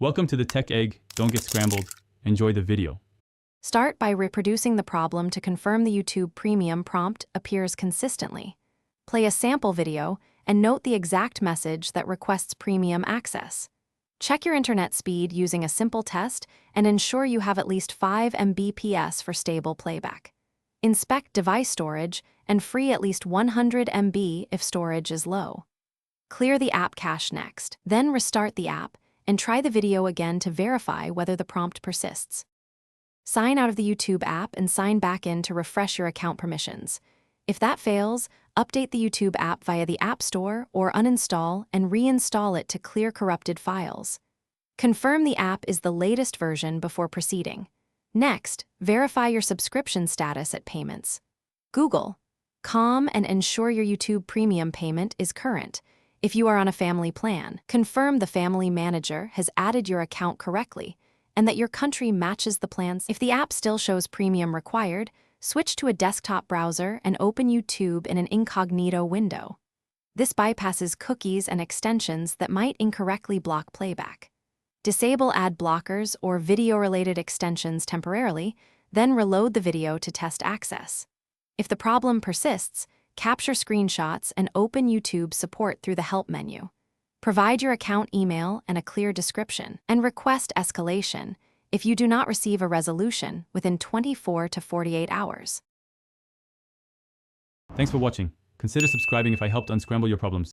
Welcome to the Tech Egg. Don't get scrambled. Enjoy the video. Start by reproducing the problem to confirm the YouTube Premium prompt appears consistently. Play a sample video and note the exact message that requests premium access. Check your internet speed using a simple test and ensure you have at least 5 Mbps for stable playback. Inspect device storage and free at least 100 MB if storage is low. Clear the app cache next, then restart the app and try the video again to verify whether the prompt persists. Sign out of the YouTube app and sign back in to refresh your account permissions. If that fails, update the YouTube app via the App Store or uninstall and reinstall it to clear corrupted files. Confirm the app is the latest version before proceeding. Next, verify your subscription status at Payments. Google.com and ensure your YouTube Premium payment is current. If you are on a family plan, confirm the Family Manager has added your account correctly and that your country matches the plans. If the app still shows premium required, switch to a desktop browser and open YouTube in an incognito window. This bypasses cookies and extensions that might incorrectly block playback. Disable ad blockers or video-related extensions temporarily, then reload the video to test access. If the problem persists, capture screenshots and open YouTube support through the Help menu. Provide your account email and a clear description, and request escalation if you do not receive a resolution within 24 to 48 hours. Thanks for watching. Consider subscribing if I helped unscramble your problems.